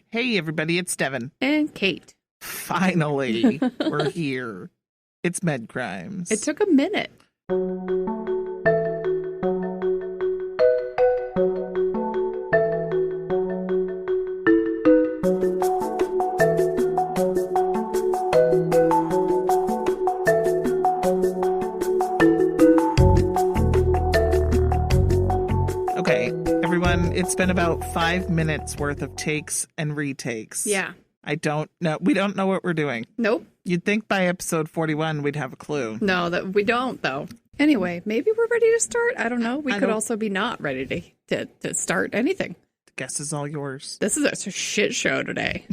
Hey, everybody, it's Devin. And Kate. Finally, we're here. It's Med Crimes. It took a minute. Okay, everyone, it's been about 5 minutes worth of takes and retakes. Yeah. I don't know. We don't know what we're doing. Nope. You'd think by episode 41 we'd have a clue. No, that we don't, though. Anyway, maybe we're ready to start. I don't know. We could also be not ready to start anything. The guess is all yours. This is a shit show today.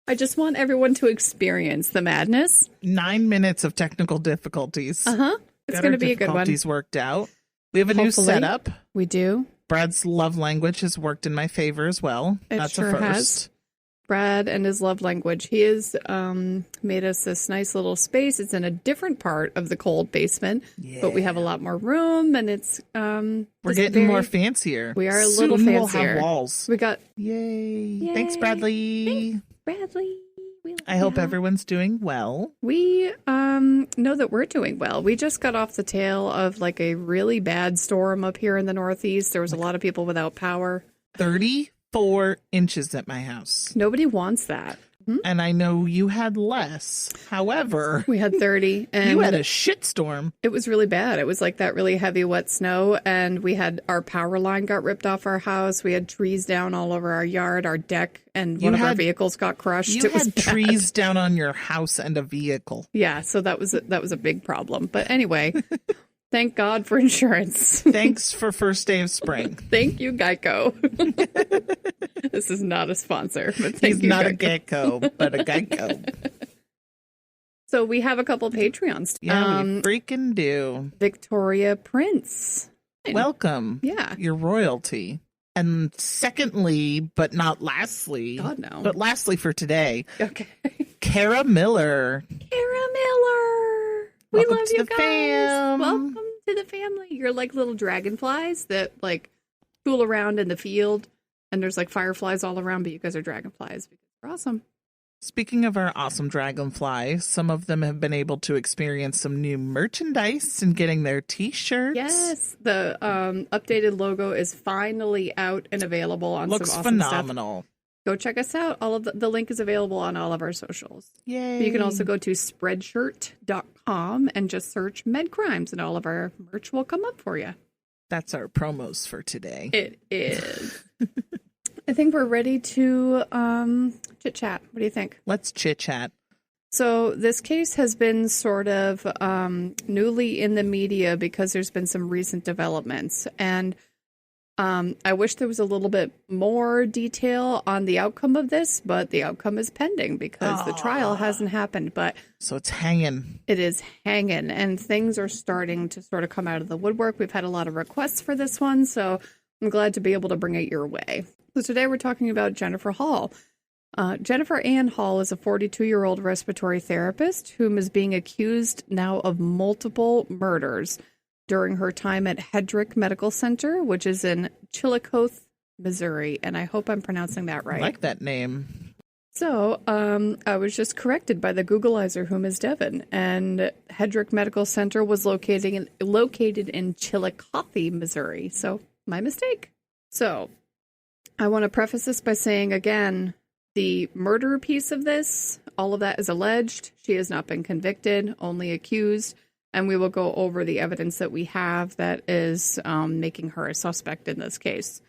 I just want everyone to experience the madness. 9 minutes of technical difficulties. Uh-huh. It's going to be a good one. Difficulties worked out. We have a new setup. We do. Brad's love language has worked in my favor as well. That's sure a first. Has. Brad and his love language. He has made us this nice little space. It's in a different part of the cold basement, but we have a lot more room, and it's we're getting more fancier. We are a Soon little fancier. We'll have walls. We got Yay. Thanks, Bradley. Thanks, Bradley. I hope everyone's doing well. We know that we're doing well. We just got off the tail of like a really bad storm up here in the Northeast. There was a lot of people without power. 34 inches at my house. Nobody wants that. And I know you had less. However, we had 30. And you had a shitstorm. It was really bad. It was like that really heavy, wet snow. And we had our power line got ripped off our house. We had trees down all over our yard, our deck, and one of our vehicles got crushed. You had trees down on your house and a vehicle. Yeah, so that was a big problem. But anyway, thank God for insurance. Thanks for first day of spring. Thank you, Geico. This is not a sponsor, but thank He's you, not Geico. a gecko, but a Geico. So we have a couple Patreons. Yeah, we freaking do. Victoria Prince. Welcome. Yeah. Your royalty. And secondly, but not lastly. God, no. But lastly for today. Okay. Kara Miller. Kara Miller. We Welcome love to you the guys. fam. Welcome to the family. You're like little dragonflies that like fool around in the field. And there's like fireflies all around, but you guys are dragonflies because you're awesome. Speaking of our awesome dragonfly, some of them have been able to experience some new merchandise and getting their t-shirts. Yes, the updated logo is finally out and available on Looks some awesome phenomenal. stuff. Go check us out. All of the link is available on all of our socials. Yay. You can also go to spreadshirt.com and just search Med Crimes, and all of our merch will come up for you. That's our promos for today. It is. I think we're ready to chit chat. What do you think? Let's chit chat. So this case has been sort of newly in the media because there's been some recent developments. And I wish there was a little bit more detail on the outcome of this, but the outcome is pending because the trial hasn't happened. But so it's hanging. It is hanging, and things are starting to sort of come out of the woodwork. We've had a lot of requests for this one, so I'm glad to be able to bring it your way. So today we're talking about Jennifer Hall. Jennifer Ann Hall is a 42-year-old respiratory therapist whom is being accused now of multiple murders during her time at Hedrick Medical Center, which is in Chillicothe, Missouri. And I hope I'm pronouncing that right. I like that name. So I was just corrected by the Googleizer, whom is Devin. And Hedrick Medical Center was located in Chillicothe, Missouri. So my mistake. So I want to preface this by saying, again, the murder piece of this, all of that is alleged. She has not been convicted, only accused. And we will go over the evidence that we have that is making her a suspect in this case.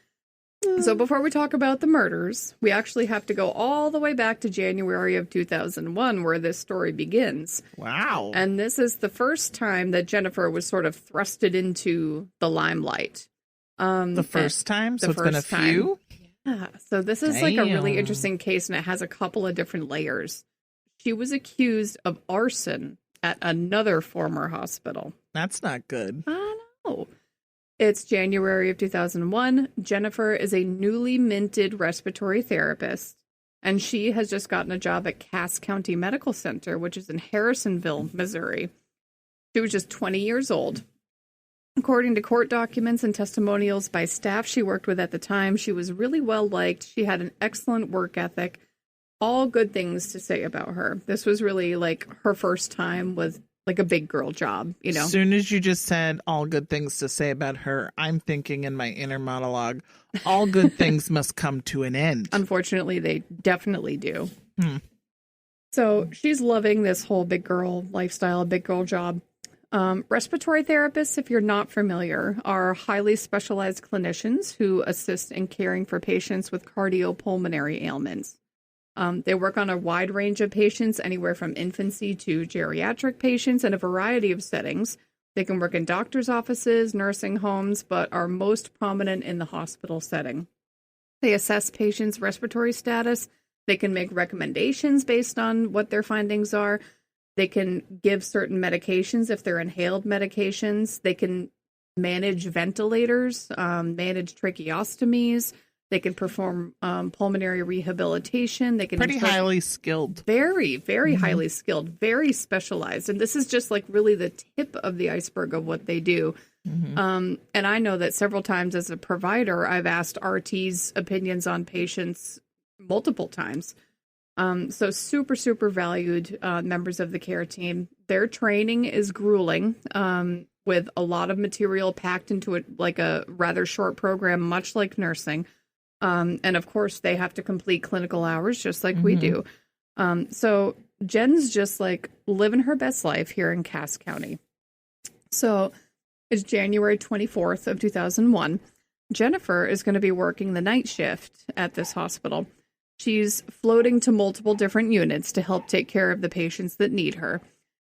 So before we talk about the murders, we actually have to go all the way back to January of 2001, where this story begins. Wow. And this is the first time that Jennifer was sort of thrusted into the limelight. The first time? So it's been a few? Yeah. So this is like a really interesting case, and it has a couple of different layers. She was accused of arson at another former hospital. That's not good. I know. It's January of 2001. Jennifer is a newly minted respiratory therapist, and she has just gotten a job at Cass County Medical Center, which is in Harrisonville, Missouri. She was just 20 years old. According to court documents and testimonials by staff she worked with at the time, she was really well liked. She had an excellent work ethic. All good things to say about her. This was really like her first time with like a big girl job, you know. As soon as you just said all good things to say about her, I'm thinking in my inner monologue, all good things must come to an end. Unfortunately, they definitely do. So she's loving this whole big girl lifestyle, big girl job. Respiratory therapists, if you're not familiar, are highly specialized clinicians who assist in caring for patients with cardiopulmonary ailments. They work on a wide range of patients, anywhere from infancy to geriatric patients in a variety of settings. They can work in doctors' offices, nursing homes, but are most prominent in the hospital setting. They assess patients' respiratory status. They can make recommendations based on what their findings are. They can give certain medications if they're inhaled medications. They can manage ventilators, manage tracheostomies. They can perform pulmonary rehabilitation. They can pretty highly skilled. Very, very highly skilled, very specialized. And this is just like really the tip of the iceberg of what they do. And I know that several times as a provider, I've asked RT's opinions on patients multiple times. So super, super valued members of the care team. Their training is grueling, with a lot of material packed into it, like a rather short program, much like nursing. And of course, they have to complete clinical hours just like we do. So Jen's just like living her best life here in Cass County. So it's January 24th of 2001. Jennifer is going to be working the night shift at this hospital. She's floating to multiple different units to help take care of the patients that need her.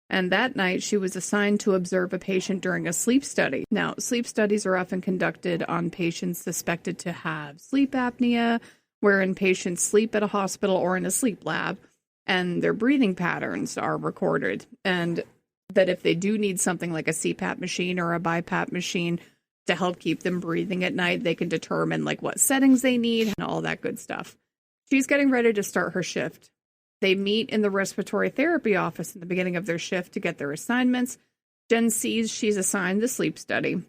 And that night, she was assigned to observe a patient during a sleep study. Now, sleep studies are often conducted on patients suspected to have sleep apnea, wherein patients sleep at a hospital or in a sleep lab, and their breathing patterns are recorded. And that if they do need something like a CPAP machine or a BiPAP machine to help keep them breathing at night, they can determine like what settings they need and all that good stuff. She's getting ready to start her shift. They meet in the respiratory therapy office in the beginning of their shift to get their assignments. Jen sees she's assigned the sleep study.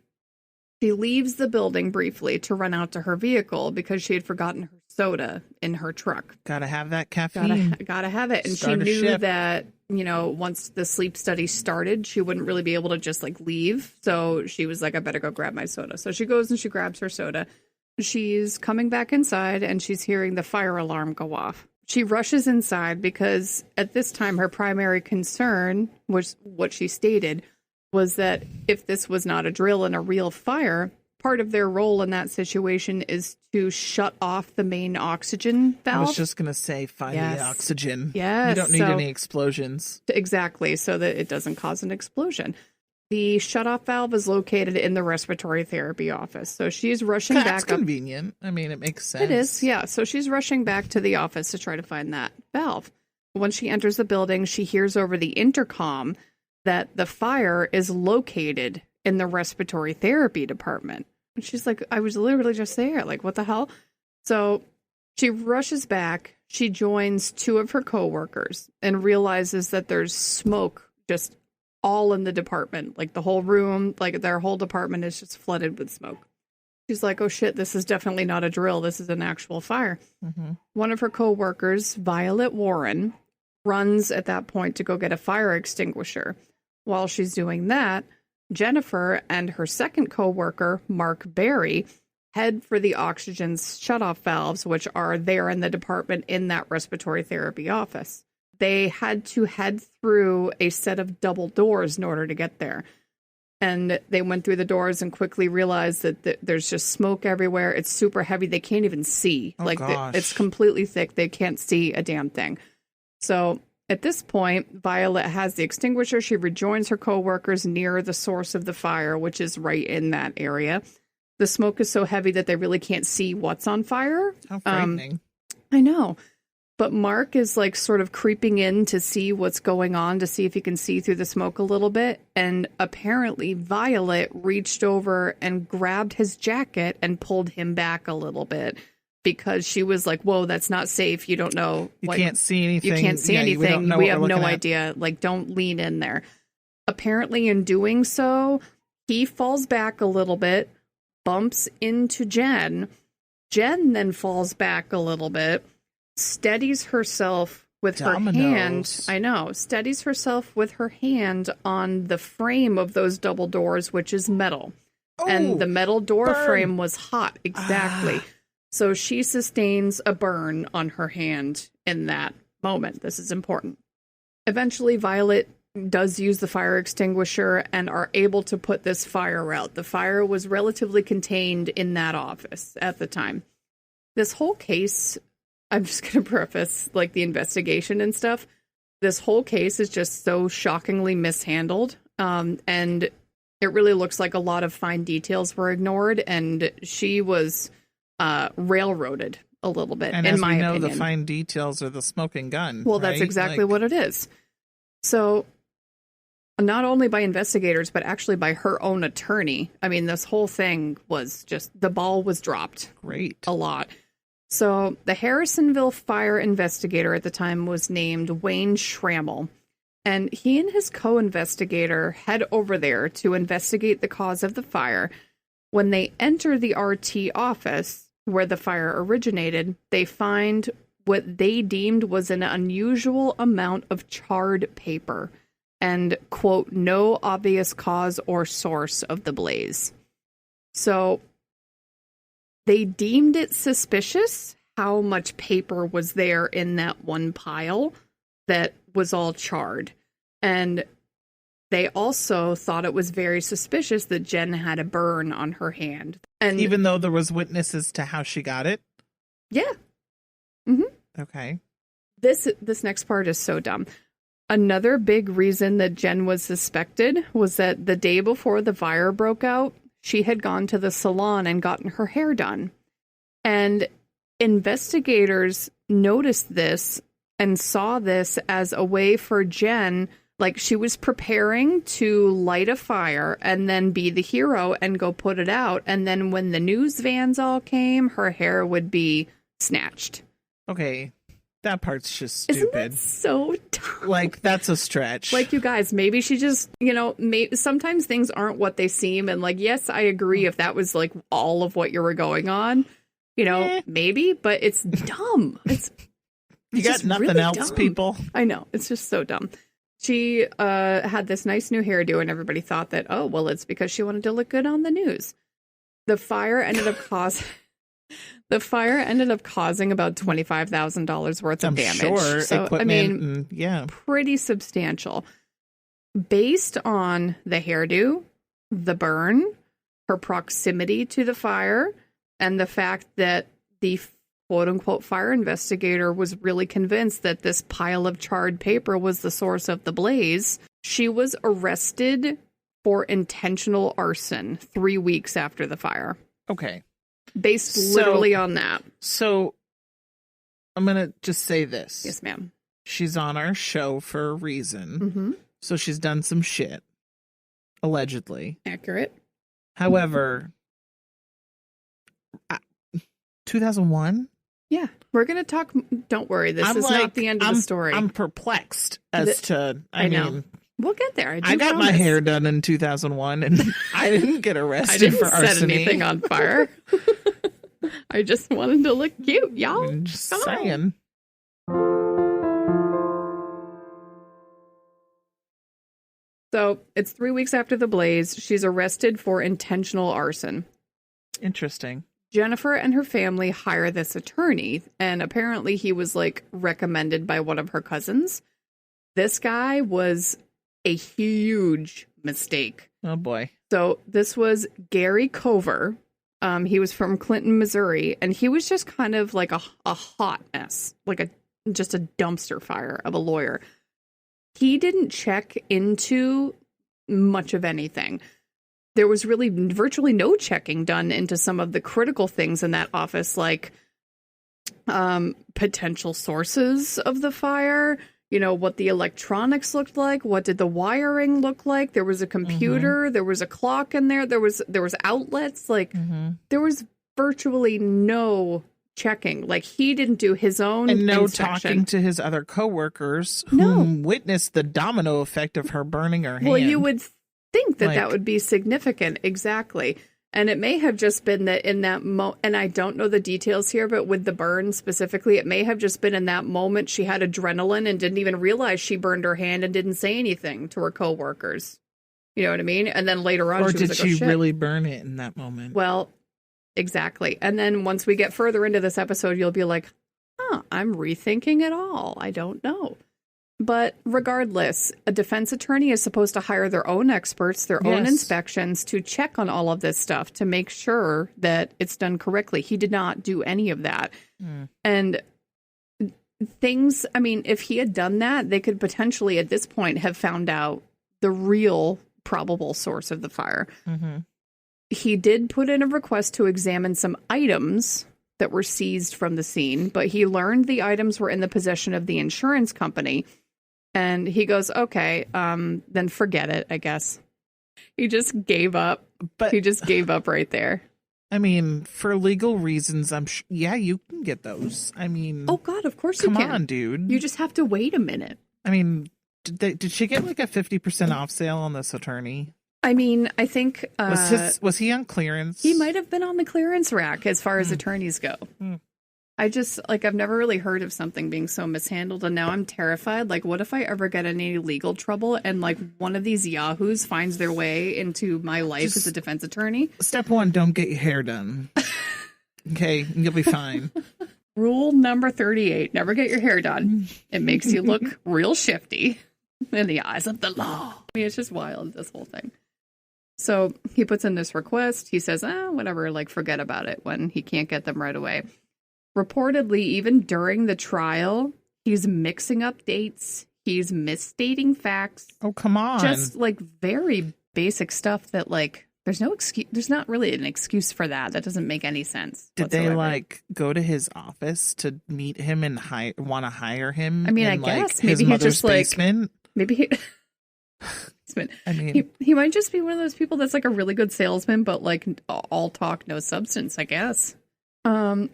She leaves the building briefly to run out to her vehicle because she had forgotten her soda in her truck. Gotta have that caffeine. Gotta have it. And Start she knew shift. that, you know, once the sleep study started, she wouldn't really be able to just like leave. So she was like, I better go grab my soda. So she goes and she grabs her soda. She's coming back inside and she's hearing the fire alarm go off. She rushes inside because at this time her primary concern was what she stated was that if this was not a drill and a real fire, part of their role in that situation is to shut off the main oxygen valve. I was just going to say, find the oxygen. Yes. You don't need any explosions. Exactly, so that it doesn't cause an explosion. The shutoff valve is located in the respiratory therapy office. So she's rushing back. That's convenient. I mean, it makes sense. It is, yeah. So she's rushing back to the office to try to find that valve. When she enters the building, she hears over the intercom that the fire is located in the respiratory therapy department. And she's like, I was literally just there. Like, what the hell? So she rushes back. She joins two of her coworkers and realizes that there's smoke just all in the department, like the whole room, like their whole department is just flooded with smoke. She's like, oh shit, this is definitely not a drill. This is an actual fire. One of her coworkers, Violet Warren, runs at that point to go get a fire extinguisher. While she's doing that, Jennifer and her second coworker, Mark Berry, head for the oxygen shutoff valves, which are there in the department in that respiratory therapy office. They had to head through a set of double doors in order to get there. And they went through the doors and quickly realized that there's just smoke everywhere. It's super heavy. They can't even see. It's completely thick. They can't see a damn thing. So at this point, Violet has the extinguisher. She rejoins her coworkers near the source of the fire, which is right in that area. The smoke is so heavy that they really can't see what's on fire. How frightening. I know. But Mark is like sort of creeping in to see what's going on, to see if he can see through the smoke a little bit. And apparently Violet reached over and grabbed his jacket and pulled him back a little bit because she was like, whoa, that's not safe. You don't know. You can't see anything. You can't see anything. We have no idea. Like, don't lean in there. Apparently in doing so, He falls back a little bit, bumps into Jen. Jen then falls back a little bit, steadies herself with her hand. I know, steadies herself with her hand on the frame of those double doors, which is metal. Oh, and the metal door frame was hot. Exactly. So she sustains a burn on her hand in that moment. This is important. Eventually, Violet does use the fire extinguisher and are able to put this fire out. The fire was relatively contained in that office at the time. This whole case, I'm just going to preface like the investigation and stuff. This whole case is just so shockingly mishandled. And it really looks like a lot of fine details were ignored, and she was railroaded a little bit, and in as my we know, opinion. The fine details are the smoking gun. Well, that's exactly what it is. So, not only by investigators, but actually by her own attorney. I mean, this whole thing was just, the ball was dropped. Great. A lot. So, the Harrisonville fire investigator at the time was named Wayne Schrammel. And he and his co-investigator head over there to investigate the cause of the fire. When they enter the RT office where the fire originated, they find what they deemed was an unusual amount of charred paper and, quote, no obvious cause or source of the blaze. So they deemed it suspicious how much paper was there in that one pile that was all charred. And they also thought it was very suspicious that Jen had a burn on her hand. And even though there was witnesses to how she got it? Yeah. Mm-hmm. Okay. This next part is so dumb. Another big reason that Jen was suspected was that the day before the fire broke out, she had gone to the salon and gotten her hair done. And investigators noticed this and saw this as a way for Jen, like she was preparing to light a fire and then be the hero and go put it out. And then when the news vans all came, her hair would be snatched. Okay. That part's just stupid. Isn't that so dumb? Like, that's a stretch. Like, you guys, maybe she just, sometimes things aren't what they seem. And, like, yes, I agree if that was, like, all of what you were going on, maybe. But it's dumb. You got nothing really else, dumb. people? I know. It's just so dumb. She had this nice new hairdo, and everybody thought that, oh, well, it's because she wanted to look good on the news. The fire ended up causing about $25,000 worth of damage. Sure. So, pretty substantial. Based on the hairdo, the burn, her proximity to the fire, and the fact that the quote-unquote fire investigator was really convinced that this pile of charred paper was the source of the blaze, she was arrested for intentional arson 3 weeks after the fire. Okay. Based literally on that. So, I'm going to just say this. Yes, ma'am. She's on our show for a reason. Mm-hmm. So she's done some shit. Allegedly. Accurate. However, 2001? Yeah. We're going to talk. Don't worry. This is not the end of the story. I'm perplexed as to, I mean. We'll get there. I got my hair done in 2001 and I didn't get arrested for arson. I didn't set anything on fire. I just wanted to look cute, y'all. I'm just saying. So it's 3 weeks after the blaze. She's arrested for intentional arson. Interesting. Jennifer and her family hire this attorney, and apparently he was like recommended by one of her cousins. This guy was a huge mistake. Oh boy. So this was Gary Cover. He was from Clinton, Missouri, and he was just kind of like a hot mess, like just a dumpster fire of a lawyer. He didn't check into much of anything. There was really virtually no checking done into some of the critical things in that office, like potential sources of the fire, what the electronics looked like, what did the wiring look like. There was a computer, there was a clock in there, there was outlets, there was virtually no checking. Like, he didn't do his own and no inspection. Talking to his other coworkers who witnessed the domino effect of her burning her hand. Well, you would think that that would be significant. Exactly. And it may have just been that in that and I don't know the details here, but with the burn specifically, it may have just been in that moment she had adrenaline and didn't even realize she burned her hand and didn't say anything to her coworkers. You know what I mean? And then later on, or she did was like, she really burn it in that moment? Well, exactly. And then once we get further into this episode, you'll be like, I'm rethinking it all. I don't know. But regardless, a defense attorney is supposed to hire their own experts, their own inspections to check on all of this stuff to make sure that it's done correctly. He did not do any of that. And things, I mean, if he had done that, they could potentially at this point have found out the real probable source of the fire. He did put in a request to examine some items that were seized from the scene, but he learned the items were in the possession of the insurance company. And he goes, okay, then forget it, I guess. He just gave up. But he just gave up right there. I mean, for legal reasons, yeah, you can get those. I mean, oh God, of course you can. Come on, dude. You just have to wait a minute. I mean, did she get like a 50% off sale on this attorney? I mean, I think was he on clearance? He might have been on the clearance rack as far as attorneys go. I just, like, I've never really heard of something being so mishandled, and now I'm terrified. Like, what if I ever get in any legal trouble and, like, one of these yahoos finds their way into my life as a defense attorney? Step one, don't get your hair done. Okay, you'll be fine. Rule number 38, never get your hair done. It makes you look real shifty in the eyes of the law. I mean, it's just wild, this whole thing. So he puts in this request. He says, whatever, like, forget about it when he can't get them right away. Reportedly, even during the trial, he's mixing up dates. He's misstating facts. Oh, come on. Just, like, very basic stuff that, like, there's no excuse. There's not really an excuse for that. That doesn't make any sense. Did whatsoever. They, like, go to his office to meet him and want to hire him? I mean, in, I guess. Like, maybe his mother's just, basement? Maybe he... I mean, he might just be one of those people that's like a really good salesman, but like all talk, no substance, I guess.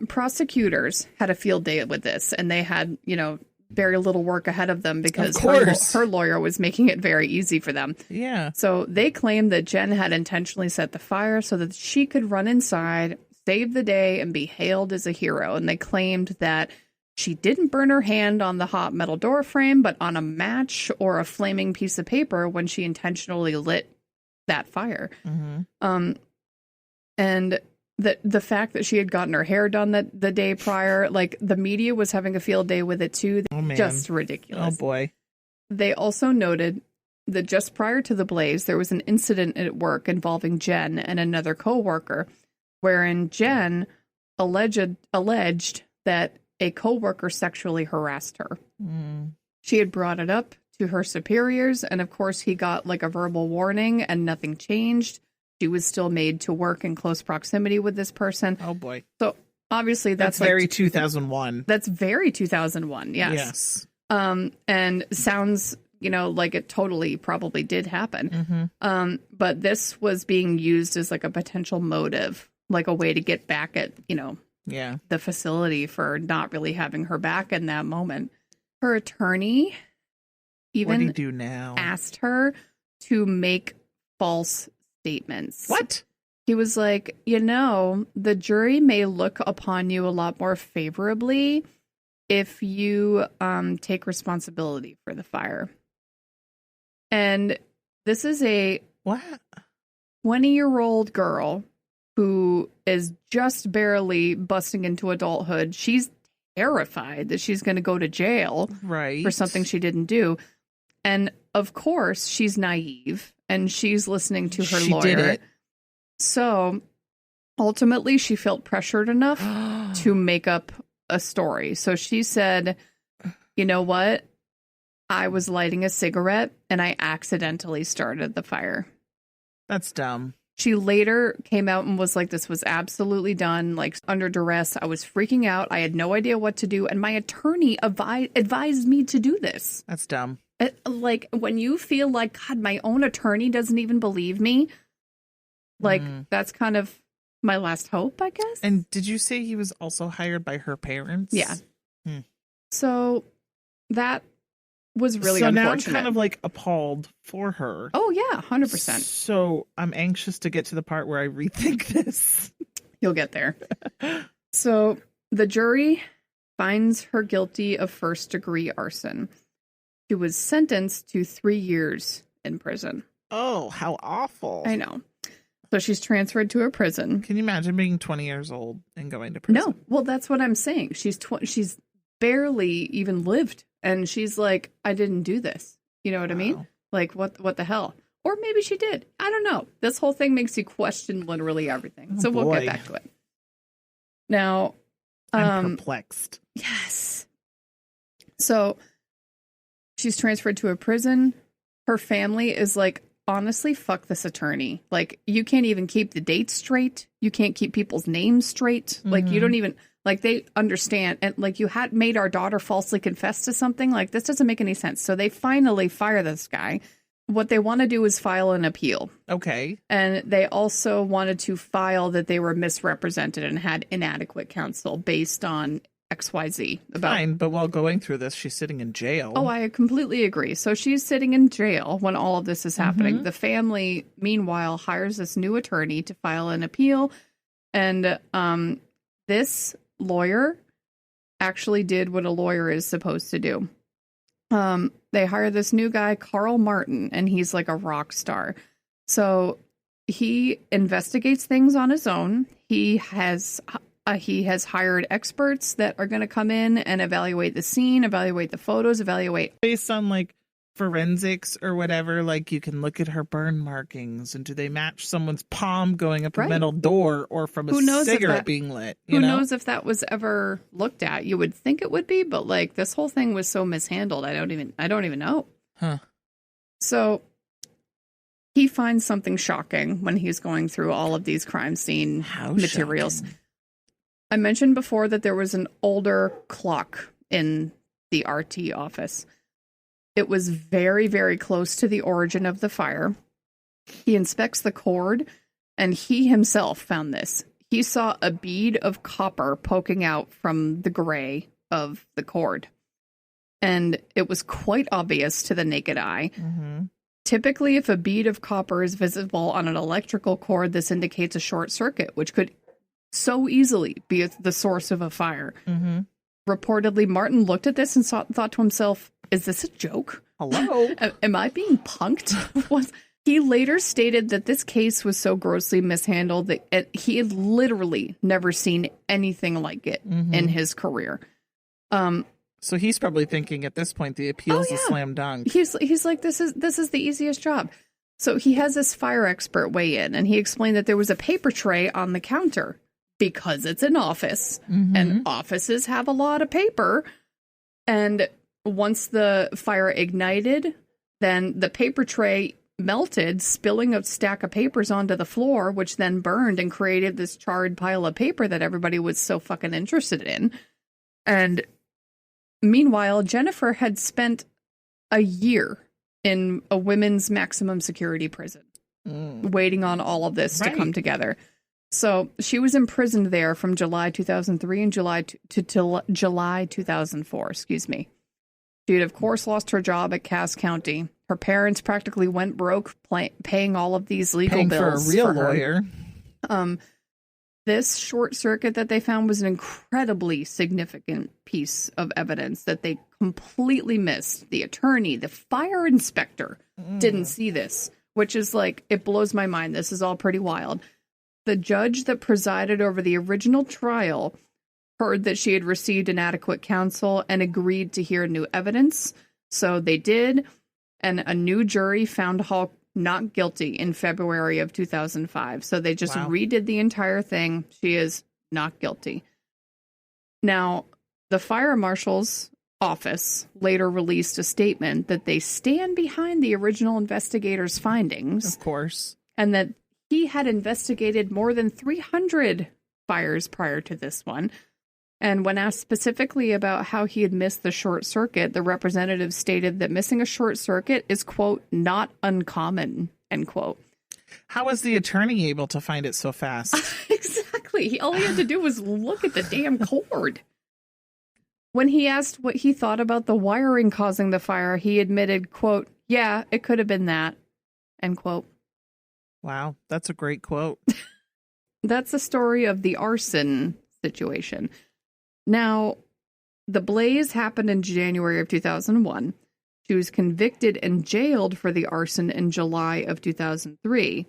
Prosecutors had a field day with this, and they had, very little work ahead of them because her lawyer was making it very easy for them. Yeah. So they claimed that Jen had intentionally set the fire so that she could run inside, save the day, and be hailed as a hero. And they claimed that she didn't burn her hand on the hot metal door frame, but on a match or a flaming piece of paper when she intentionally lit that fire. And the fact that she had gotten her hair done the day prior, like the media was having a field day with it too. Oh, man. Just ridiculous. Oh, boy. They also noted that just prior to the blaze, there was an incident at work involving Jen and another coworker, wherein Jen alleged that a coworker sexually harassed her. She had brought it up to her superiors, and of course he got like a verbal warning and nothing changed. She was still made to work in close proximity with this person. Oh boy. So obviously that's very 2001. That's very 2001. Yes. And sounds, like it totally probably did happen. But this was being used as like a potential motive, like a way to get back at, the facility for not really having her back in that moment. Her attorney even what do you do now? Asked her to make false statements. What? He was like, the jury may look upon you a lot more favorably if you take responsibility for the fire. And this is a 20-year-old girl who is just barely busting into adulthood. She's terrified that she's going to go to jail for something she didn't do. And of course, she's naive and she's listening to her lawyer. Did it. So ultimately, she felt pressured enough to make up a story. So she said, you know what? I was lighting a cigarette and I accidentally started the fire. That's dumb. She later came out and was like, this was absolutely done, like under duress. I was freaking out. I had no idea what to do. And my attorney advised me to do this. That's dumb. Like when you feel like, God, my own attorney doesn't even believe me. Like that's kind of my last hope, I guess. And did you say he was also hired by her parents? Yeah. So that was really so now unfortunate. I'm kind of like appalled for her. Oh, yeah, 100%. So I'm anxious to get to the part where I rethink this. You'll get there. So the jury finds her guilty of first-degree arson. She was sentenced to 3 years in prison. Oh, how awful. I know. So she's transferred to a prison. Can you imagine being 20 years old and going to prison? No. Well, that's what I'm saying. She's barely even lived. And she's like, I didn't do this. You know what I mean? Like, what the hell? Or maybe she did. I don't know. This whole thing makes you question literally everything. Oh, so we'll get back to it. Now, I'm perplexed. Yes. So she's transferred to a prison. Her family is like, honestly, fuck this attorney. Like, you can't even keep the dates straight. You can't keep people's names straight. Like, you don't even, like, they understand. And, like, you had made our daughter falsely confess to something. Like, this doesn't make any sense. So they finally fire this guy. What they want to do is file an appeal. Okay. And they also wanted to file that they were misrepresented and had inadequate counsel based on XYZ. Fine, but while going through this, she's sitting in jail. Oh, I completely agree. So she's sitting in jail when all of this is happening. The family, meanwhile, hires this new attorney to file an appeal. And this lawyer actually did what a lawyer is supposed to do. They hire this new guy, Carl Martin, and he's like a rock star. So he investigates things on his own. He has hired experts that are going to come in and evaluate the scene, evaluate the photos, evaluate based on like forensics or whatever. Like you can look at her burn markings and do they match someone's palm going up a metal door or from a cigarette being lit? Who knows if that was ever looked at? You would think it would be, but like this whole thing was so mishandled. I don't even know. Huh. So he finds something shocking when he's going through all of these crime scene materials. Shocking. I mentioned before that there was an older clock in the RT office. It was very, very close to the origin of the fire. He inspects the cord, and he himself found this. He saw a bead of copper poking out from the gray of the cord. And it was quite obvious to the naked eye. Mm-hmm. Typically, if a bead of copper is visible on an electrical cord, this indicates a short circuit, which could so easily be the source of a fire. Mm-hmm. Reportedly, Martin looked at this and thought to himself, is this a joke? Hello? Am I being punked? He later stated that this case was so grossly mishandled that he had literally never seen anything like it in his career. So he's probably thinking at this point the appeal's a slam dunk. He's like, this is the easiest job. So he has this fire expert weigh in, and he explained that there was a paper tray on the counter because it's an office, and offices have a lot of paper. And once the fire ignited, then the paper tray melted, spilling a stack of papers onto the floor, which then burned and created this charred pile of paper that everybody was so fucking interested in. And meanwhile, Jennifer had spent a year in a women's maximum security prison, waiting on all of this to come together. So she was imprisoned there from July 2003 and July 2004, excuse me. She had, of course, lost her job at Cass County. Her parents practically went broke paying all of these legal bills for a real lawyer. This short circuit that they found was an incredibly significant piece of evidence that they completely missed. The attorney, the fire inspector didn't see this, which is like, it blows my mind. This is all pretty wild. The judge that presided over the original trial heard that she had received inadequate counsel and agreed to hear new evidence. So they did, and a new jury found Hall not guilty in February of 2005. So they just redid the entire thing. She is not guilty. Now, the fire marshal's office later released a statement that they stand behind the original investigator's findings. Of course. And that he had investigated more than 300 fires prior to this one. And when asked specifically about how he had missed the short circuit, the representative stated that missing a short circuit is, quote, not uncommon, end quote. How was the attorney able to find it so fast? Exactly. All he had to do was look at the damn cord. When he asked what he thought about the wiring causing the fire, he admitted, quote, "Yeah, it could have been that," end quote. Wow, that's a great quote. That's the story of the arson situation. Now, the blaze happened in January of 2001. She was convicted and jailed for the arson in July of 2003.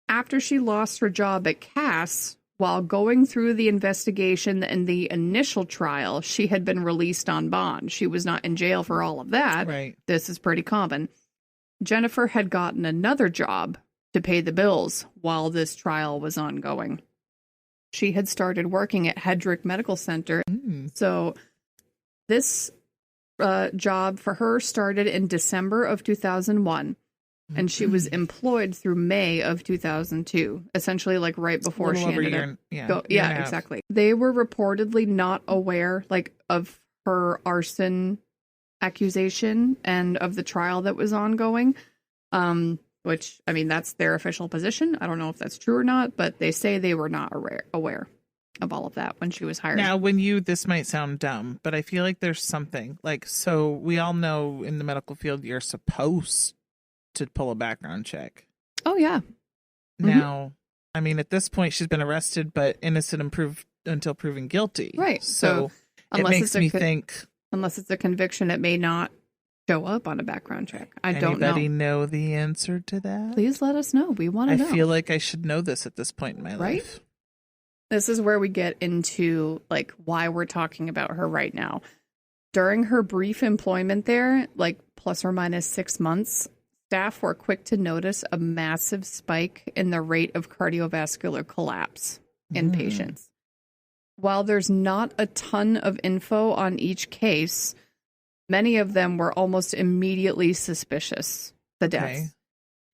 After she lost her job at Cass, while going through the investigation and the initial trial, she had been released on bond. She was not in jail for all of that. Right. This is pretty common. Jennifer had gotten another job to pay the bills while this trial was ongoing. She had started working at Hedrick Medical Center. So this job for her started in December of 2001. And she was employed through May of 2002, essentially like right before she ended up. Yeah, exactly. They were reportedly not aware of her arson accusation and of the trial that was ongoing, which, I mean, that's their official position. I don't know if that's true or not, but they say they were not aware of all of that when she was hired. Now, this might sound dumb, but I feel like there's something so we all know in the medical field, you're supposed to pull a background check. Oh, yeah. Now, I mean, at this point, she's been arrested, but innocent until proven guilty. Right. So it makes me think. Unless it's a conviction, it may not show up on a background check. I don't know. Anybody know the answer to that? Please let us know. We want to know. I feel like I should know this at this point in my life. This is where we get into why we're talking about her right now. During her brief employment there, plus or minus 6 months, staff were quick to notice a massive spike in the rate of cardiovascular collapse in patients. While there's not a ton of info on each case, many of them were almost immediately suspicious, the deaths. Okay.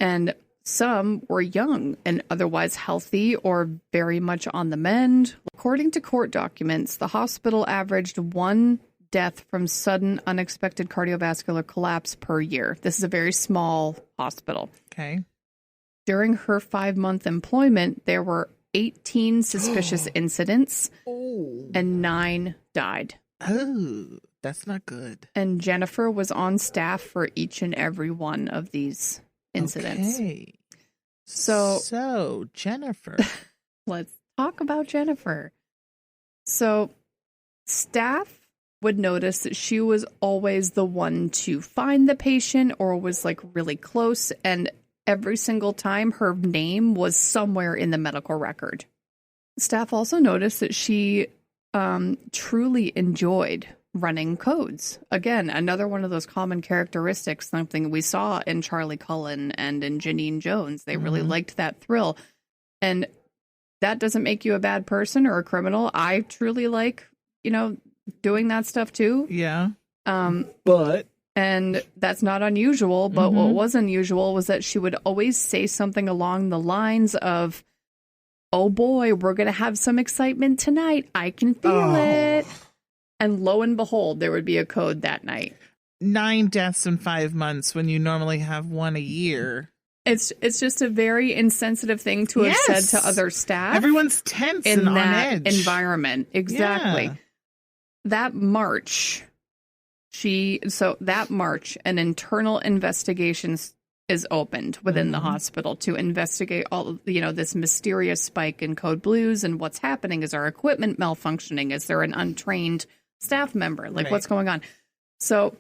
And some were young and otherwise healthy or very much on the mend. According to court documents, the hospital averaged one death from sudden unexpected cardiovascular collapse per year. This is a very small hospital. Okay. During her 5-month employment, there were 18 suspicious incidents and 9 died. Oh, that's not good. And Jennifer was on staff for each and every one of these incidents. Okay. So Jennifer. Let's talk about Jennifer. So staff would notice that she was always the one to find the patient or was really close, and every single time her name was somewhere in the medical record. Staff also noticed that she truly enjoyed running codes. Again, another one of those common characteristics, something we saw in Charlie Cullen and in Janine Jones. They really liked that thrill. And that doesn't make you a bad person or a criminal. I truly like, doing that stuff too. Yeah. And that's not unusual, but what was unusual was that she would always say something along the lines of, "Oh boy, we're going to have some excitement tonight. I can feel it." And lo and behold, there would be a code that night. 9 deaths in 5 months when you normally have 1 a year. It's just a very insensitive thing to have said to other staff. Everyone's tense in and that on edge. Environment. Exactly. Yeah. That March, an internal investigation is opened within the hospital to investigate all, this mysterious spike in code blues and what's happening. Is our equipment malfunctioning? Is there an untrained staff member? What's going on? So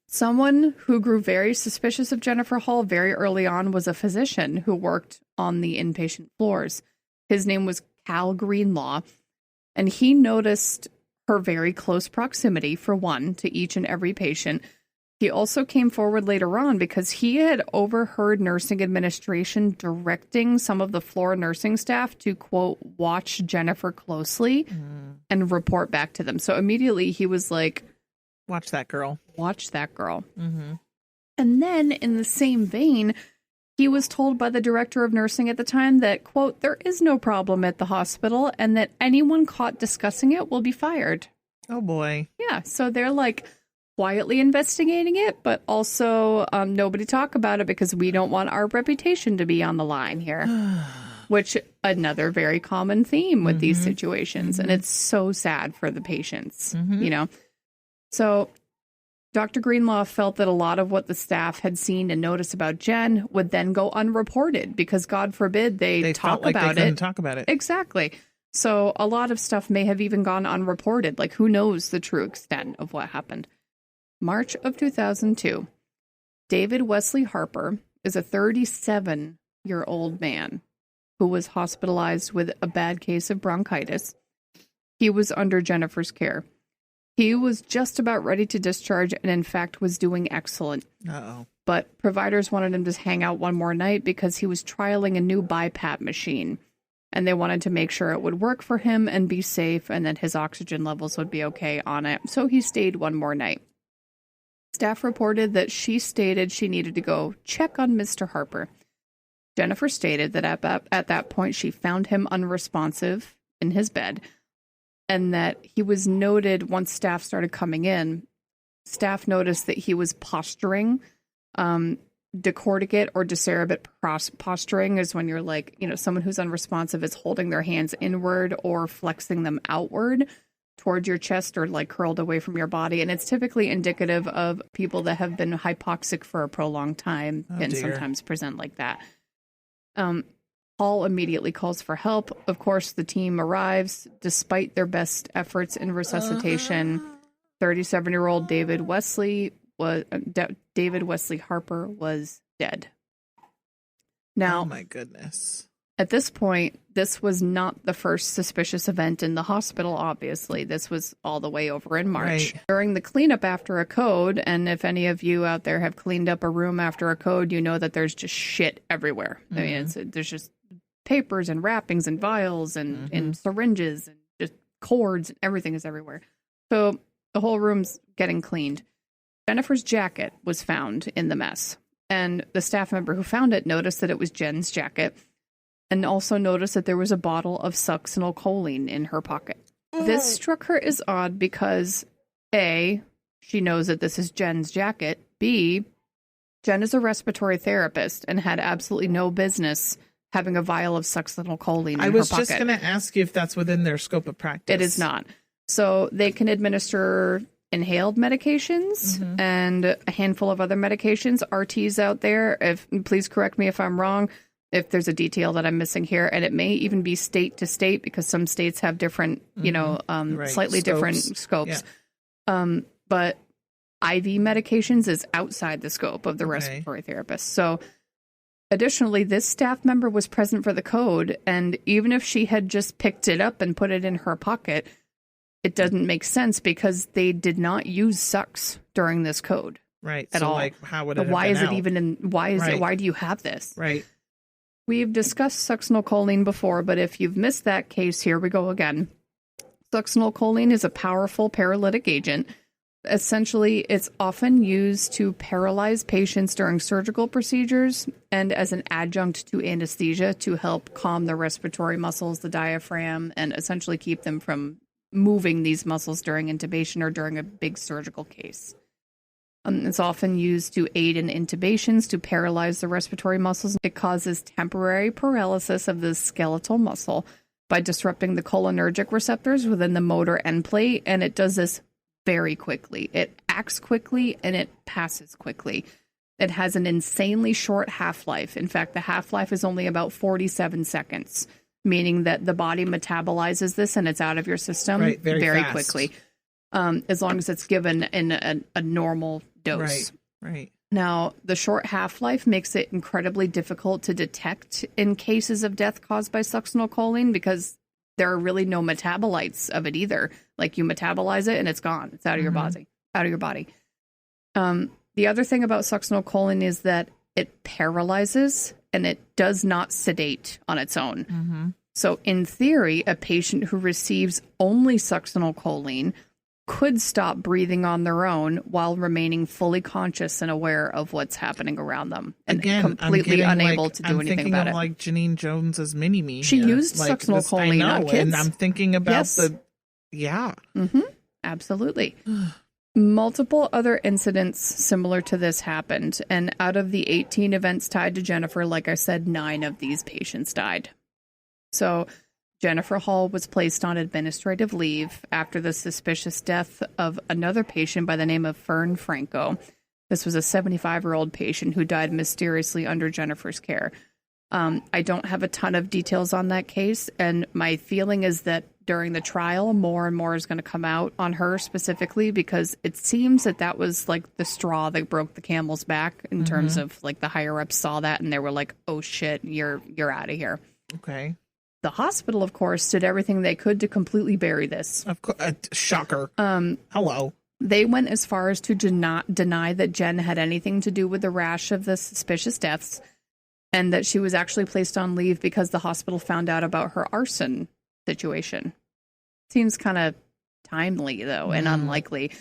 someone who grew very suspicious of Jennifer Hall very early on was a physician who worked on the inpatient floors. His name was Cal Greenlaw, and he noticed her very close proximity, for one, to each and every patient. He also came forward later on because he had overheard nursing administration directing some of the floor nursing staff to, quote, watch Jennifer closely and report back to them. So immediately he was like, watch that girl. Watch that girl. And then in the same vein, he was told by the director of nursing at the time that, quote, there is no problem at the hospital and that anyone caught discussing it will be fired. Oh, boy. Yeah. So they're quietly investigating it, but also nobody talk about it because we don't want our reputation to be on the line here. which another very common theme with these situations. And it's so sad for the patients, you know. So Dr. Greenlaw felt that a lot of what the staff had seen and noticed about Jen would then go unreported because, God forbid, they talk about it. Talk about it. Exactly. So a lot of stuff may have even gone unreported. Like, who knows the true extent of what happened? March of 2002. David Wesley Harper is a 37-year-old man who was hospitalized with a bad case of bronchitis. He was under Jennifer's care. He was just about ready to discharge and, in fact, was doing excellent. Uh-oh. But providers wanted him to hang out one more night because he was trialing a new BiPAP machine. And they wanted to make sure it would work for him and be safe and that his oxygen levels would be okay on it. So he stayed one more night. Staff reported that she stated she needed to go check on Mr. Harper. Jennifer stated that at that point she found him unresponsive in his bed, and that he was noted once staff started coming in. Staff noticed that he was posturing. Decorticate or decerebate posturing is when you're like, you know, someone who's unresponsive is holding their hands inward or flexing them outward towards your chest or like curled away from your body. And it's typically indicative of people that have been hypoxic for a prolonged time and sometimes present like that. Paul immediately calls for help. Of course, the team arrives. Despite their best efforts in resuscitation, 37-year-old David Wesley Harper was dead. Now, oh my goodness. At this point, this was not the first suspicious event in the hospital, obviously. This was all the way over in March. Right. During the cleanup after a code, and if any of you out there have cleaned up a room after a code, you know that there's just shit everywhere. I mean, there's just papers and wrappings and vials and syringes and just cords and everything is everywhere. So the whole room's getting cleaned. Jennifer's jacket was found in the mess, and the staff member who found it noticed that it was Jen's jacket and also noticed that there was a bottle of succinylcholine in her pocket. This struck her as odd because, A, she knows that this is Jen's jacket. B, Jen is a respiratory therapist and had absolutely no business having a vial of succinylcholine in her pocket. I was just going to ask you if that's within their scope of practice. It is not. So they can administer inhaled medications and a handful of other medications. RTs out there, please correct me if I'm wrong, if there's a detail that I'm missing here, and it may even be state to state because some states have different, slightly different scopes. Yeah. But IV medications is outside the scope of the respiratory therapist. So additionally, this staff member was present for the code, and even if she had just picked it up and put it in her pocket, it doesn't make sense because they did not use sucks during this code. Right. At all. Like, how would it why is out? it even in, why is it, why do you have this? Right. We've discussed succinylcholine before, but if you've missed that case, here we go again. Succinylcholine is a powerful paralytic agent. Essentially, it's often used to paralyze patients during surgical procedures and as an adjunct to anesthesia to help calm the respiratory muscles, the diaphragm, and essentially keep them from moving these muscles during intubation or during a big surgical case. It's often used to aid in intubations to paralyze the respiratory muscles. It causes temporary paralysis of the skeletal muscle by disrupting the cholinergic receptors within the motor end plate, and it does this very quickly. It acts quickly and it passes quickly. It has an insanely short half-life. In fact, the half-life is only about 47 seconds, meaning that the body metabolizes this and it's out of your system very quickly. As long as it's given in a normal dose. Right. Now, the short half-life makes it incredibly difficult to detect in cases of death caused by succinylcholine because there are really no metabolites of it either. Like, you metabolize it and it's gone. It's out of your body. The other thing about succinylcholine is that it paralyzes and it does not sedate on its own. So in theory, a patient who receives only succinylcholine could stop breathing on their own while remaining fully conscious and aware of what's happening around them and completely unable to do anything about it. Like Janine Jones's mini-me. She used succinylcholine on kids. And I'm thinking about Absolutely. Multiple other incidents similar to this happened, and out of the 18 events tied to Jennifer, like I said, 9 of these patients died. So Jennifer Hall was placed on administrative leave after the suspicious death of another patient by the name of Fern Franco. This was a 75-year-old patient who died mysteriously under Jennifer's care. I don't have a ton of details on that case, and my feeling is that during the trial, more and more is going to come out on her specifically, because it seems that that was like the straw that broke the camel's back in terms of like the higher ups saw that and they were like, oh shit, you're out of here. Okay. The hospital, of course, did everything they could to completely bury this. Of course, shocker. Hello. They went as far as to deny that Jen had anything to do with the rash of the suspicious deaths, and that she was actually placed on leave because the hospital found out about her arson situation. Seems kind of timely, though, and unlikely.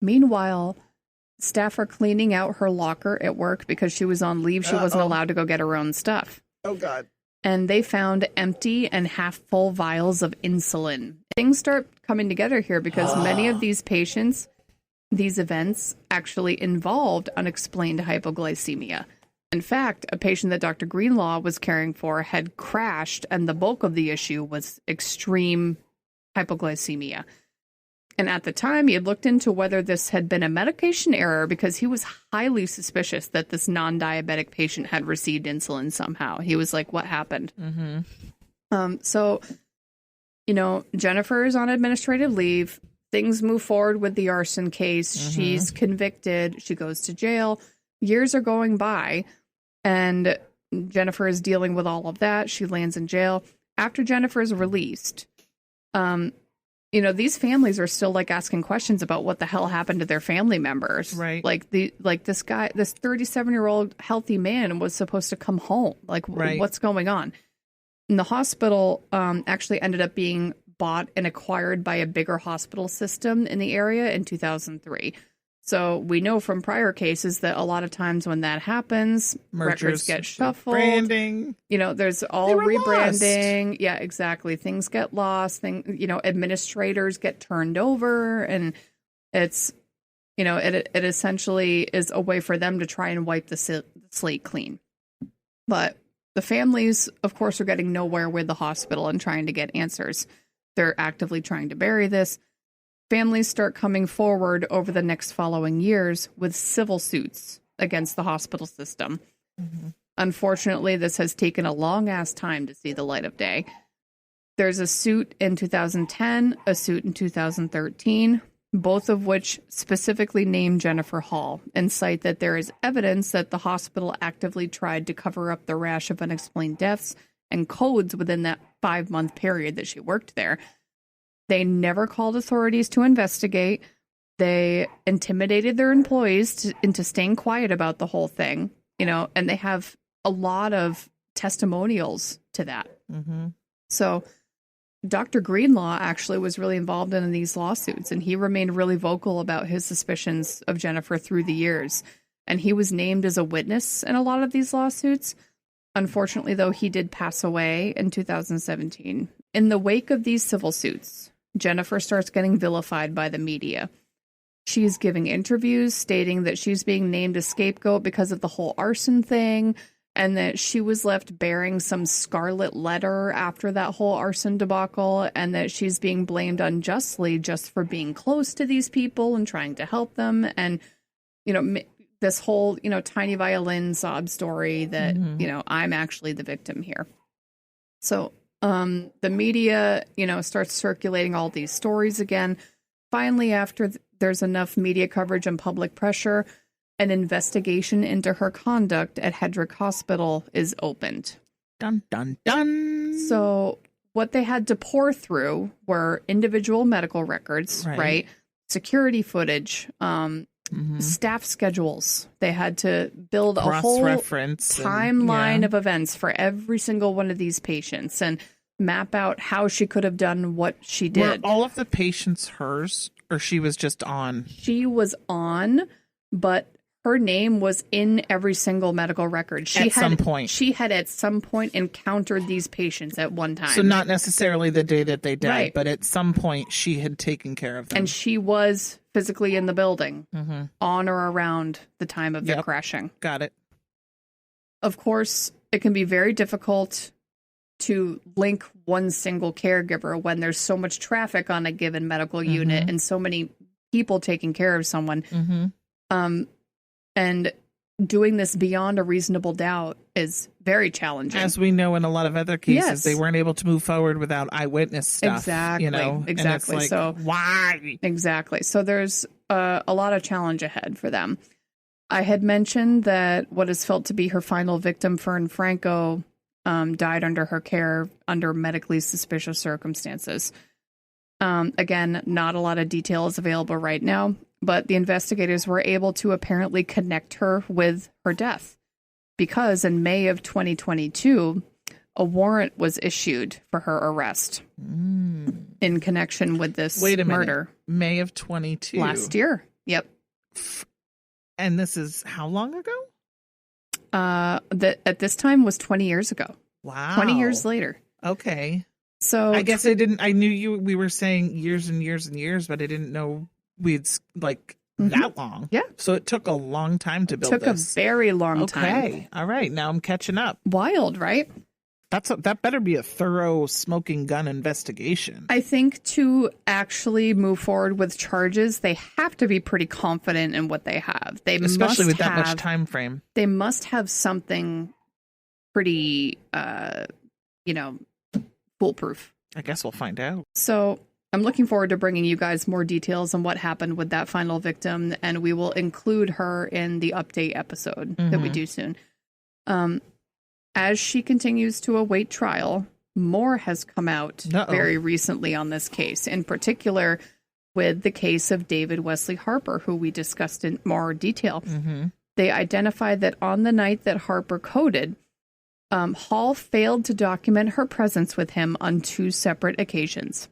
Meanwhile, staff are cleaning out her locker at work because she was on leave. She wasn't allowed to go get her own stuff. Oh, God. And they found empty and half-full vials of insulin. Things start coming together here because many of these patients, these events actually involved unexplained hypoglycemia. In fact, a patient that Dr. Greenlaw was caring for had crashed, and the bulk of the issue was extreme hypoglycemia. And at the time, he had looked into whether this had been a medication error because he was highly suspicious that this non-diabetic patient had received insulin somehow. He was like, what happened? So, Jennifer is on administrative leave. Things move forward with the arson case. She's convicted. She goes to jail. Years are going by, and Jennifer is dealing with all of that. She lands in jail. After Jennifer is released, these families are still like asking questions about what the hell happened to their family members. Right. Like this guy, this 37-year-old healthy man was supposed to come home. Like, what's going on? And the hospital actually ended up being bought and acquired by a bigger hospital system in the area in 2003. So we know from prior cases that a lot of times when that happens, records get shuffled. Branding. There's all rebranding. Lost. Yeah, exactly. Things get lost. Administrators get turned over. And it's, it essentially is a way for them to try and wipe the slate clean. But the families, of course, are getting nowhere with the hospital and trying to get answers. They're actively trying to bury this. Families start coming forward over the next following years with civil suits against the hospital system. Unfortunately, this has taken a long-ass time to see the light of day. There's a suit in 2010, a suit in 2013, both of which specifically name Jennifer Hall and cite that there is evidence that the hospital actively tried to cover up the rash of unexplained deaths and codes within that 5-month period that she worked there. They never called authorities to investigate. They intimidated their employees into staying quiet about the whole thing, and they have a lot of testimonials to that. So Dr. Greenlaw actually was really involved in these lawsuits, and he remained really vocal about his suspicions of Jennifer through the years. And he was named as a witness in a lot of these lawsuits. Unfortunately, though, he did pass away in 2017. In the wake of these civil suits, Jennifer starts getting vilified by the media. She's giving interviews stating that she's being named a scapegoat because of the whole arson thing, and that she was left bearing some scarlet letter after that whole arson debacle, and that she's being blamed unjustly just for being close to these people and trying to help them. And, this whole, tiny violin sob story that, I'm actually the victim here. So the media, starts circulating all these stories again. Finally, after there's enough media coverage and public pressure, an investigation into her conduct at Hedrick Hospital is opened. Dun, dun, dun. So what they had to pour through were individual medical records, right? Security footage, staff schedules. They had to build a whole timeline of events for every single one of these patients and map out how she could have done what she did. Were all of the patients hers, or she was just on? She was on, but her name was in every single medical record. She had at some point encountered these patients at one time. So not necessarily the day that they died, but at some point she had taken care of them. And she was physically in the building on or around the time of their crashing. Got it. Of course, it can be very difficult to link one single caregiver when there's so much traffic on a given medical unit and so many people taking care of someone. And doing this beyond a reasonable doubt is very challenging. As we know in a lot of other cases, they weren't able to move forward without eyewitness stuff. Exactly. You know? Exactly. Like, so why? Exactly. So there's a lot of challenge ahead for them. I had mentioned that what is felt to be her final victim, Fern Franco, died under her care under medically suspicious circumstances. Again, not a lot of details available right now, but the investigators were able to apparently connect her with her death because in May of 2022, a warrant was issued for her arrest in connection with this murder. May of 22. Last year. Yep. And this is how long ago? At this time was 20 years ago. Wow. 20 years later. Okay. So I guess I knew we were saying years and years and years, but I didn't know we'd like that long. Yeah. So it took a long time to build this. Took a very long time. Okay. All right. Now I'm catching up. Wild, right? That better be a thorough smoking gun investigation. I think to actually move forward with charges, they have to be pretty confident in what they have. Especially with that much time frame. They must have something pretty, foolproof. I guess we'll find out. So I'm looking forward to bringing you guys more details on what happened with that final victim, and we will include her in the update episode that we do soon. As she continues to await trial, more has come out very recently on this case, in particular with the case of David Wesley Harper, who we discussed in more detail. They identified that on the night that Harper coded, Hall failed to document her presence with him on 2 separate occasions,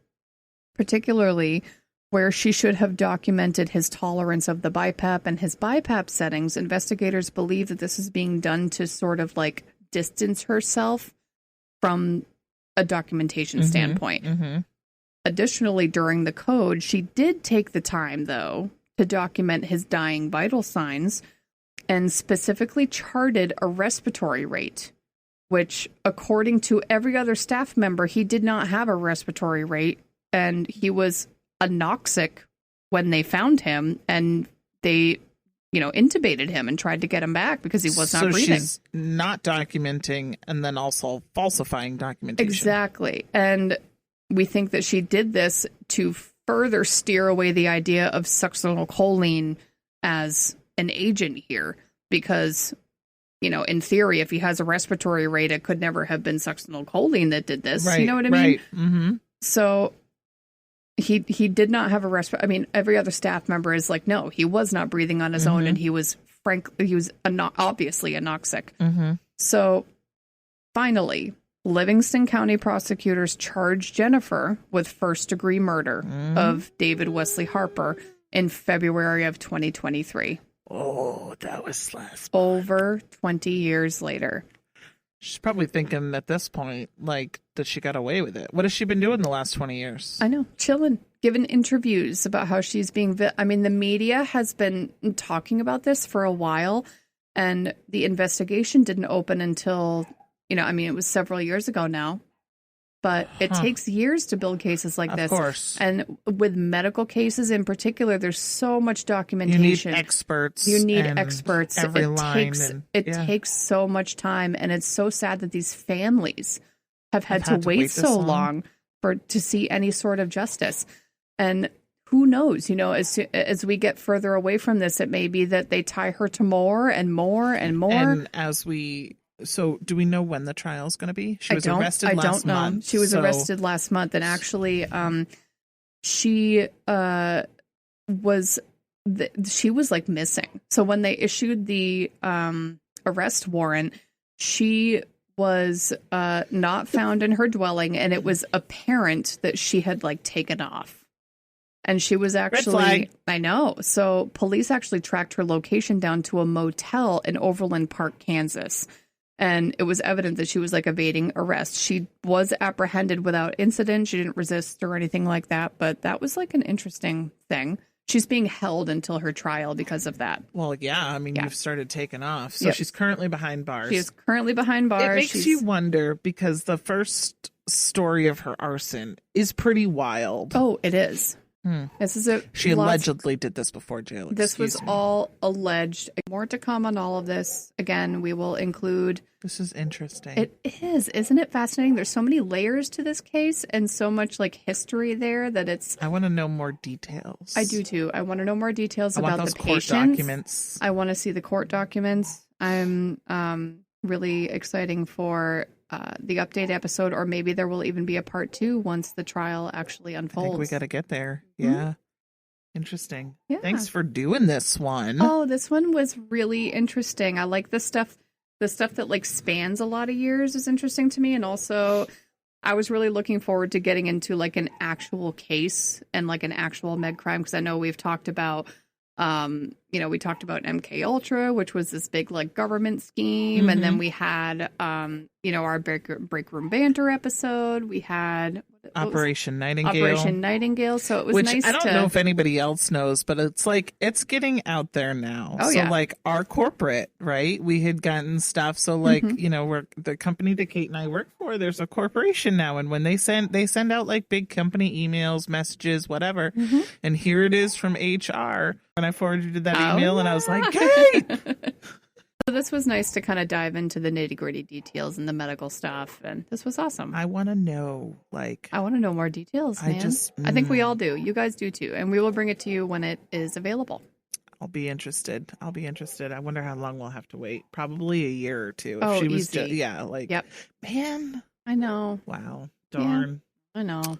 particularly where she should have documented his tolerance of the BiPAP and his BiPAP settings. Investigators believe that this is being done to sort of like distance herself from a documentation standpoint. Additionally, during the code, she did take the time, though, to document his dying vital signs and specifically charted a respiratory rate, which, according to every other staff member, he did not have a respiratory rate, and he was anoxic when they found him, and they intubated him and tried to get him back because he was not breathing. So she's not documenting and then also falsifying documentation. Exactly. And we think that she did this to further steer away the idea of succinylcholine as an agent here because, in theory, if he has a respiratory rate, it could never have been succinylcholine that did this. Right, you know what I mean? So he did not have a respiratory. I mean, every other staff member is like, no, he was not breathing on his own, and he was obviously anoxic. So finally, Livingston County prosecutors charged Jennifer with first-degree murder of David Wesley Harper in February of 2023. Oh, that was last. Over 20 years later. She's probably thinking at this point, like, that she got away with it. What has she been doing the last 20 years? I know. Chilling. Giving interviews about how she's being... I mean, the media has been talking about this for a while, and the investigation didn't open until, it was several years ago now. But it takes years to build cases like this. Of course. And with medical cases in particular, there's so much documentation. You need experts. Every line. It yeah. takes so much time. And it's so sad that these families have had to wait so long to see any sort of justice. And who knows, as we get further away from this, it may be that they tie her to more and more and more. And So do we know when the trial is going to be? She was arrested last month. She was arrested last month. And actually, she was like missing. So when they issued the arrest warrant, she was not found in her dwelling. And it was apparent that she had like taken off. And she was actually, I know. So police actually tracked her location down to a motel in Overland Park, Kansas. And it was evident that she was like evading arrest. She was apprehended without incident. She didn't resist or anything like that. But that was like an interesting thing. She's being held until her trial because of that. Well, yeah. I mean, you've started taking off. So she's currently behind bars. She is currently behind bars. It makes you wonder because the first story of her arson is pretty wild. Oh, it is. This is She allegedly did this before jail. This was all alleged. More to come on all of this. Again, we will include. This is interesting. It is, isn't it fascinating? There's so many layers to this case and so much like history there that it's. I want to know more details. I do too. I want to know more details about those the court patients. Documents. I want to see the court documents. I'm really exciting for the update episode, or maybe there will even be a part 2 once the trial actually unfolds. I think we got to get there. Yeah. Interesting. Yeah. Thanks for doing this one. Oh, this one was really interesting. I like the stuff that like spans a lot of years is interesting to me. And also I was really looking forward to getting into like an actual case and like an actual med crime. Cause I know we've talked about, we talked about MK Ultra, which was this big like government scheme. And then we had, our break room banter episode. We had Operation Nightingale. So it was nice. I don't know if anybody else knows, but it's like it's getting out there now. Oh, so like our corporate, right? We had gotten stuff. So like, we're the company that Kate and I work for, there's a corporation now. And when they send out like big company emails, messages, whatever. And here it is from HR. When I forwarded that email and I was like, Kate! So this was nice to kind of dive into the nitty-gritty details and the medical stuff, and this was awesome. I want to know, I want to know more details, man. I think we all do. You guys do too, and we will bring it to you when it is available. I'll be interested. I wonder how long we'll have to wait. Probably a year or two. If she was easy. Yep. Man. I know. Wow. Darn. Yeah, I know.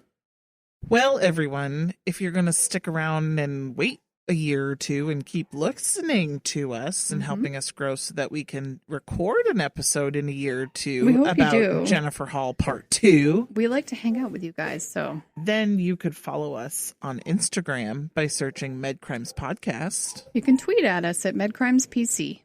Well, everyone, if you're going to stick around and wait a year or two and keep listening to us and helping us grow so that we can record an episode in a year or two about Jennifer Hall Part 2. We like to hang out with you guys, so. Then you could follow us on Instagram by searching MedCrimes Podcast. You can tweet at us at MedCrimesPC.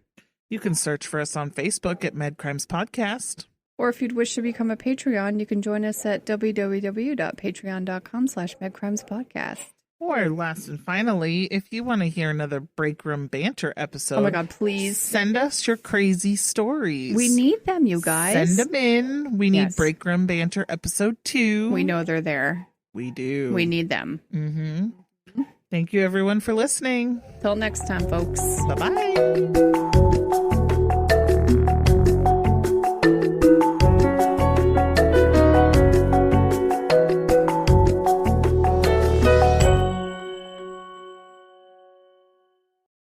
You can search for us on Facebook at MedCrimes Podcast. Or if you'd wish to become a Patreon, you can join us at www.patreon.com/MedCrimesPodcast. Or last and finally, if you want to hear another break room banter episode, oh my God, please send us your crazy stories. We need them, you guys. Send them in. We need break room banter episode 2. We know they're there. We do. We need them. Thank you, everyone, for listening. Till next time, folks. Bye-bye.